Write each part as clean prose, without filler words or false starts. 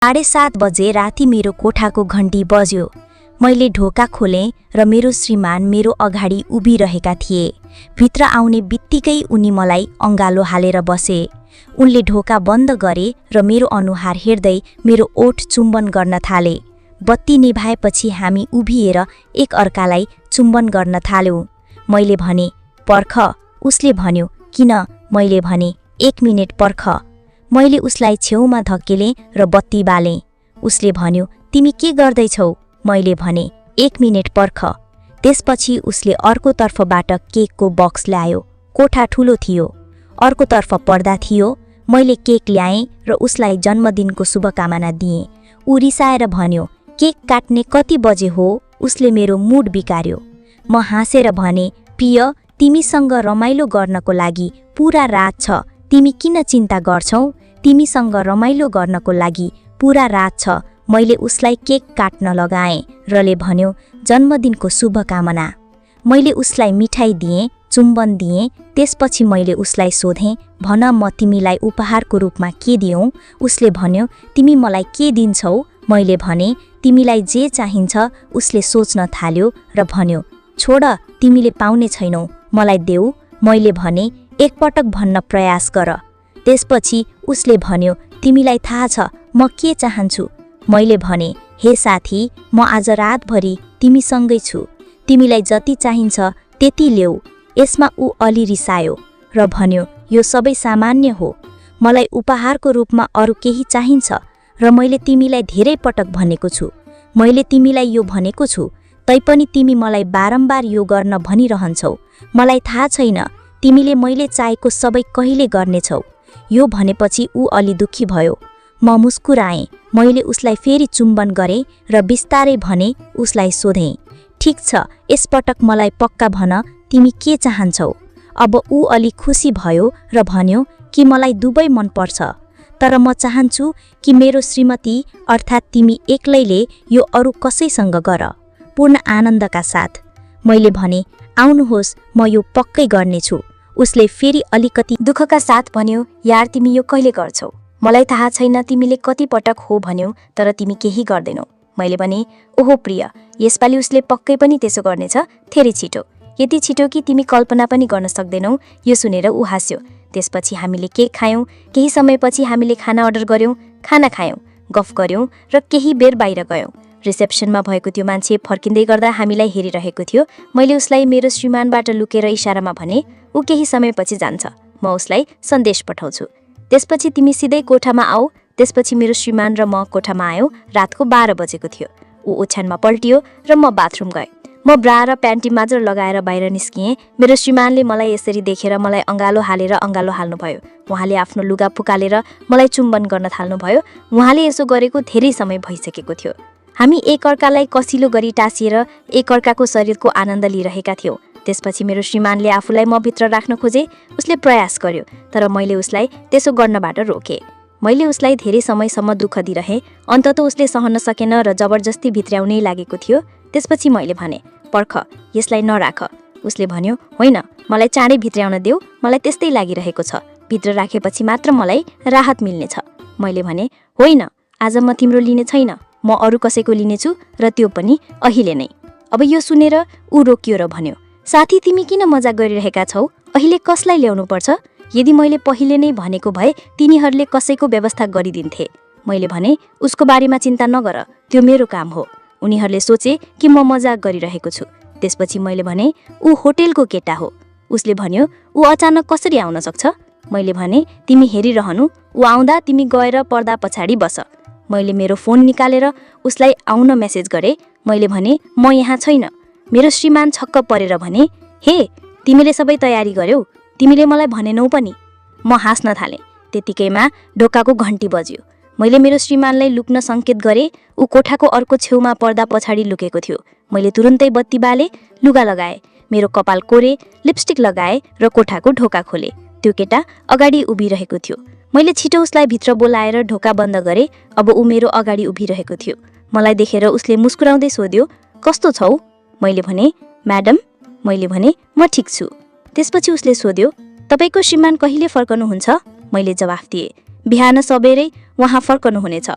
7:30 बजे राति मेरो कोठाको घण्टी बज्यो। मैले ढोका खोलेँ र मेरो श्रीमान मेरो अगाडि उभिरहेका थिए। भित्र आउने बित्तिकै उनी मलाई अँगालो हालेर बसे। उनले ढोका बन्द गरे र मेरो अनुहार हेर्दै मेरो ओठ चुम्बन गर्न थाले। बत्ती निभाएपछि हामी उभिएर एक अर्कालाई चुम्बन गर्न थाल्यौं। मैले भने, पर्ख। उसले भन्यो, किन? मैले भने, 1 मिनेट पर्ख। मैले उसलाई छेउमा धकेलेँ र बत्ती बालेँ। उसले भन्यो, तिमी के गर्दैछौ? मैले भने, 1 मिनेट पर्ख। त्यसपछि उसले अर्कोतर्फबाट केकको बक्स ल्यायो। कोठा ठूलो थियो। अर्कोतर्फ पर्दा थियो। मैले केक ल्याएँ र उसलाई जन्मदिनको शुभकामना दिएँ। ऊ रिसाएर भन्यो, केक काट्ने कति बजे हो? उसले मेरो मुड बिगार्यो। म हाँसेर भने, पिय, तिमीसँग रमाइलो गर्नको लागि पूरा रात छ। तिमी किन चिन्ता गर्छौ? तिमीसँग रमाइलो गर्नको लागि पूरा रात छ। मैले उसलाई केक काट्न लगाएँ रले भन्यो, जन्मदिनको शुभकामना। मैले उसलाई मिठाई दिएँ, चुम्बन दिएँ। त्यसपछि मैले उसलाई सोधेँ, भन म तिमीलाई उपहारको रूपमा के दिउँ? उसले भन्यो, तिमी मलाई के दिन्छौ? मैले भने, तिमीलाई जे चाहिन्छ। उसले सोच्न थाल्यो र भन्यो, छोड, तिमीले पाउने छैनौ, मलाई देऊ। मैले भने, एकपटक भन्न प्रयास गर। त्यसपछि उसले भन्यो, तिमीलाई थाहा छ म के चाहन्छु? मैले भने, हे साथी, म आज रातभरि तिमीसँगै छु। तिमीलाई जति चाहिन्छ त्यति ल्याऊ। यसमा ऊ अलि रिसायो र भन्यो, यो सबै सामान्य हो। मलाई उपहारको रूपमा अरू केही चाहिन्छ र मैले तिमीलाई धेरै पटक भनेको छु। मैले तिमीलाई यो भनेको छु, तैपनि तिमी मलाई बारम्बार यो गर्न भनिरहन्छौ। मलाई थाहा छैन तिमीले मैले चाहेको सबै कहिले गर्नेछौ। यो भनेपछि ऊ अलि दुःखी भयो। म मुस्कुराएँ। मैले उसलाई फेरि चुम्बन गरेँ र बिस्तारै भने, उसलाई सोधेँ, ठिक छ, यसपटक मलाई पक्का भन, तिमी के चाहन्छौ? अब ऊ अलि खुसी भयो र भन्यो कि मलाई दुवै मन पर्छ, तर म चाहन्छु कि मेरो श्रीमती अर्थात् तिमी एक्लैले यो अरू कसैसँग गर, पूर्ण आनन्दका साथ। मैले भने, आउनुहोस्, म यो पक्कै गर्नेछु। उसले फेरि अलिकति दुःखका साथ भन्यो, यार तिमी यो कहिले गर्छौ? मलाई थाहा छैन तिमीले कति पटक हो भन्यौ, तर तिमी केही गर्दैनौ। मैले भने, ओहो प्रिय, यसपालि उसले पक्कै पनि त्यसो गर्नेछ, धेरै छिटो, यति छिटो कि तिमी कल्पना पनि गर्न सक्दैनौ। यो सुनेर ऊ हाँस्यो। त्यसपछि हामीले केक खायौँ। केही समयपछि हामीले खाना अर्डर गर्यौँ, खाना खायौँ, गफ गर्यौँ र केही बेर बाहिर गयौँ। रिसेप्सनमा भएको त्यो मान्छे फर्किँदै गर्दा हामीलाई हेरिरहेको थियो। मैले उसलाई मेरो श्रीमानबाट लुकेर इशारामा भने, ऊ केही समयपछि जान्छ, म उसलाई सन्देश पठाउँछु। त्यसपछि तिमी सिधै कोठामा आऊ। त्यसपछि मेरो श्रीमान र म कोठामा आयौँ। रातको 12 बजेको थियो। ऊ ओछ्यानमा पल्टियो र म बाथरुम गएँ। म ब्रा र प्यान्टी मात्र लगाएर बाहिर निस्किएँ। मेरो श्रीमानले मलाई यसरी देखेर मलाई अँगालो हाल्नुभयो। उहाँले आफ्नो लुगा फुकालेर मलाई चुम्बन गर्न थाल्नुभयो। उहाँले यसो गरेको धेरै समय भइसकेको थियो। हामी एकअर्कालाई कसिलो गरी टाँसिएर एकअर्काको शरीरको आनन्द लिइरहेका थियौँ। त्यसपछि मेरो श्रीमानले आफूलाई म भित्र राख्न खोजे। उसले प्रयास गर्यो, तर मैले उसलाई त्यसो गर्नबाट रोकेँ। मैले उसलाई धेरै समयसम्म दुःख दिइरहेँ। अन्ततः उसले सहन सकेन र जबरजस्ती भित्र्याउनै लागेको थियो। त्यसपछि मैले भने, पर्ख, यसलाई नराख। उसले भन्यो, होइन, मलाई चाँडै भित्र्याउन देऊ, मलाई त्यस्तै लागिरहेको छ। भित्र राखेपछि मात्र मलाई राहत मिल्नेछ। मैले भने, होइन, आज म तिम्रो लिने छैन, म अरू कसैको लिनेछु र त्यो पनि अहिले नै। अब यो सुनेर ऊ रोकियो र भन्यो, साथी तिमी किन मजाक गरिरहेका छौ? अहिले कसलाई ल्याउनु पर्छ? यदि मैले पहिले नै भनेको भए तिनीहरूले कसैको व्यवस्था गरिदिन्थे। मैले भने, उसको बारेमा चिन्ता नगर, त्यो मेरो काम हो। उनीहरूले सोचे कि म मजाक गरिरहेको छु। त्यसपछि मैले भने, ऊ होटेलको केटा हो। उसले भन्यो, ऊ अचानक कसरी आउन सक्छ? मैले भने, तिमी हेरिरहनु, ऊ आउँदा तिमी गएर पर्दा पछाडि बस। मैले मेरो फोन निकालेर उसलाई आउन मेसेज गरेँ। मैले भने, म यहाँ छैन। मेरो श्रीमान छक्क परेर भने, हे, तिमीले सबै तयारी गर्यौ? तिमीले मलाई भनेनौ पनि। म हाँस्न थालेँ। त्यतिकैमा ढोकाको घण्टी बज्यो। मैले मेरो श्रीमानलाई लुक्न सङ्केत गरेँ। ऊ कोठाको अर्को छेउमा पर्दा पछाडि लुकेको थियो। मैले तुरुन्तै बत्ती बाले, लुगा लगाएँ, मेरो कपाल कोरे, लिपस्टिक लगाएँ र कोठाको ढोका खोले। त्यो केटा अगाडि उभिरहेको थियो। मैले छिटो उसलाई भित्र बोलाएर ढोका बन्द गरेँ। अब ऊ मेरो अगाडि उभिरहेको थियो। मलाई देखेर उसले मुस्कुराउँदै सोध्यो, कस्तो छौ? मैले भने, म्याडम। मैले भने, म ठिक छु। त्यसपछि उसले सोध्यो, तपाईको श्रीमान कहिले फर्कनुहुन्छ? मैले जवाफ दिएँ, बिहान सबेरै उहाँ फर्कनुहुनेछ।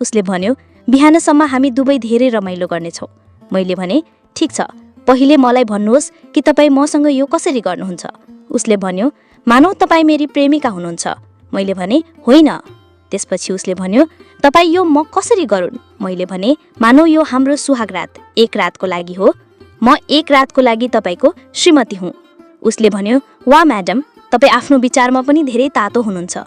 उसले भन्यो, बिहानसम्म हामी दुवै धेरै रमाइलो गर्नेछौँ। मैले भने, ठिक छ, पहिले मलाई भन्नुहोस् कि तपाईँ मसँग यो कसरी गर्नुहुन्छ। उसले भन्यो, मानौ तपाईँ मेरी प्रेमिका हुनुहुन्छ। मैले भने, होइन। त्यसपछि उसले भन्यो, तपाईँ यो म कसरी गरून्? मैले भने, मानौ यो हाम्रो सुहागरात, एक रातको लागि हो। म एक रातको लागि तपाईँको श्रीमती हुँ। उसले भन्यो, वा म्याडम, तपाईँ आफ्नो विचारमा पनि धेरै तातो हुनुहुन्छ।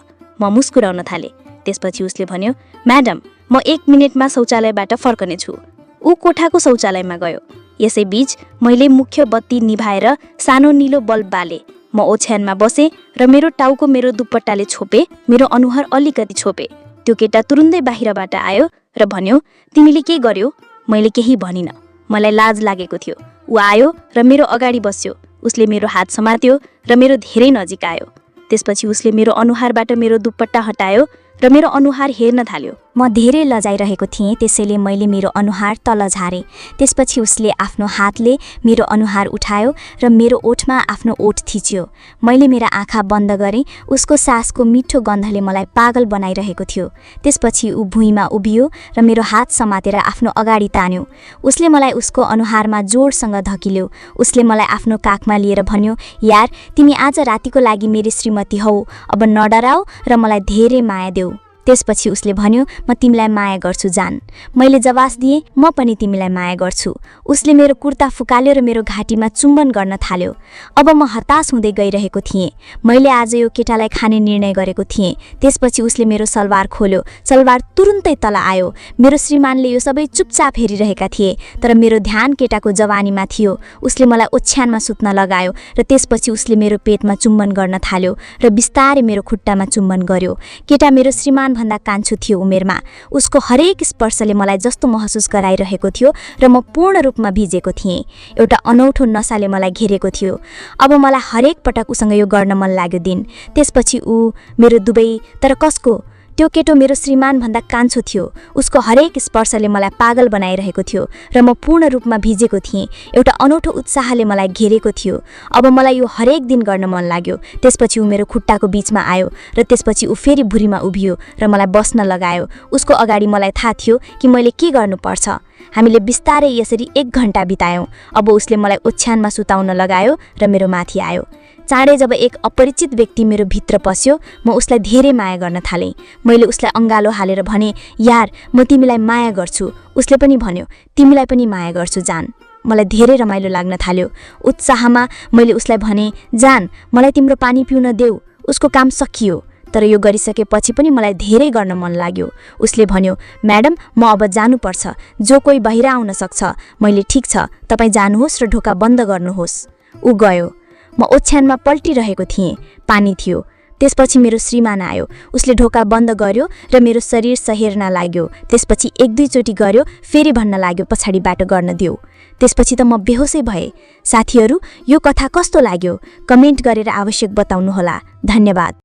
म मुस्कुराउन थालेँ। त्यसपछि उसले भन्यो, म्याडम, म 1 मिनेटमा शौचालयबाट फर्कनेछु। ऊ कोठाको शौचालयमा गयो। यसैबीच मैले मुख्य बत्ती निभाएर सानो निलो बल्ब बाले। म ओछ्यानमा बसेँ र मेरो टाउको मेरो दुपट्टाले छोपे, मेरो अनुहार अलिकति छोपे। त्यो केटा तुरुन्तै बाहिरबाट आयो र भन्यो, तिमीले के गर्यो? मैले केही भनिनँ। मलाई लाज लागेको थियो। ऊ आयो र मेरो अगाडि बस्यो। उसले मेरो हात समात्यो र मेरो धेरै नजिक आयो। त्यसपछि उसले मेरो अनुहारबाट मेरो दुपट्टा हटायो र मेरो अनुहार हेर्न थाल्यो। म धेरै लजाइरहेको थिएँ, त्यसैले मैले मेरो अनुहार तल झारेँ। त्यसपछि उसले आफ्नो हातले मेरो अनुहार उठायो र मेरो ओठमा आफ्नो ओठ थिच्यो। मैले मेरा आँखा बन्द गरेँ। उसको सासको मिठो गन्धले मलाई पागल बनाइरहेको थियो। त्यसपछि ऊ भुइँमा उभियो र मेरो हात समातेर आफ्नो अगाडि तान्यो। उसले मलाई उसको अनुहारमा जोडसँग धकिल्यो। उसले मलाई आफ्नो काखमा लिएर भन्यो, यार, तिमी आज रातिको लागि मेरी श्रीमती हौ, अब नडराऊ र मलाई धेरै माया देऊ। त्यसपछि उसले भन्यो, म तिमीलाई माया गर्छु जान। मैले जवाफ दिएँ, म पनि तिमीलाई माया गर्छु। उसले मेरो कुर्ता फुकाल्यो र मेरो घाँटीमा चुम्बन गर्न थाल्यो। अब म हताश हुँदै गइरहेको थिएँ। मैले आज यो केटालाई खाने निर्णय गरेको थिएँ। त्यसपछि उसले मेरो सलवार खोल्यो। सलवार तुरुन्तै तल आयो। मेरो श्रीमानले यो सबै चुपचाप हेरिरहेका थिए, तर मेरो ध्यान केटाको जवानीमा थियो। उसले मलाई ओछ्यानमा सुत्न लगायो र त्यसपछि उसले मेरो पेटमा चुम्बन गर्न थाल्यो र बिस्तारै मेरो खुट्टामा चुम्बन गर्यो। केटा मेरो श्रीमान भन्दा कान्छो थियो उमेरमा। उसको हरेक स्पर्शले मलाई जस्तो महसुस गराइरहेको थियो र म पूर्ण रूपमा भिजेको थिएँ। एउटा अनौठो नशाले मलाई घेरेको थियो। अब मलाई हरेक पटक उसँग यो गर्न मन लाग्यो दिन। त्यसपछि ऊ मेरो दुवै, तर कसको? त्यो केटो मेरो श्रीमान भन्दा कान्छो थियो। उसको हरेक स्पर्शले मलाई पागल बनाइरहेको थियो र म पूर्ण रूपमा भिजेको थिएँ। एउटा अनौठो उत्साहले मलाई घेरेको थियो। अब मलाई यो हरेक दिन गर्न मन लाग्यो। त्यसपछि ऊ मेरो खुट्टाको बीचमा आयो र त्यसपछि ऊ फेरि भुरीमा उभियो र मलाई बस्न लगायो। उसको अगाडि मलाई थाहा थियो कि मैले के गर्नुपर्छ। हामीले बिस्तारै यसरी 1 घण्टा बितायौँ। अब उसले मलाई ओछ्यानमा सुताउन लगायो र मेरो माथि आयो। चाँडै जब एक अपरिचित व्यक्ति मेरो भित्र पस्यो, म उसलाई धेरै माया गर्न थालेँ। मैले उसलाई अङ्गालो हालेर भने, यार, म तिमीलाई माया गर्छु। उसले पनि भन्यो, तिमीलाई पनि माया गर्छु जान। मलाई धेरै रमाइलो लाग्न थाल्यो। उत्साहमा मैले उसलाई भने, जान, मलाई तिम्रो पानी पिउन देऊ। उसको काम सकियो, तर यो गरिसकेपछि पनि मलाई धेरै गर्न मन लाग्यो। उसले भन्यो, म्याडम, म अब जानुपर्छ। जो कोही बाहिर आउन सक्छ। मैले, ठिक छ, तपाईँ जानुहोस् र ढोका बन्द गर्नुहोस्। ऊ गयो। म ओछ्यानमा पल्टिरहेको थिएँ। पानी थियो। त्यसपछि मेरो श्रीमान आयो। उसले ढोका बन्द गर्यो र मेरो शरीर सहेर्न लाग्यो। त्यसपछि 1-2 चोटि गर्यो, फेरि भन्न लाग्यो, पछाडिबाट गर्न देऊ। त्यसपछि त म बेहोसै भएँ। साथीहरू, यो कथा कस्तो लाग्यो? कमेन्ट गरेर आवश्यक बताउनुहोला। धन्यवाद।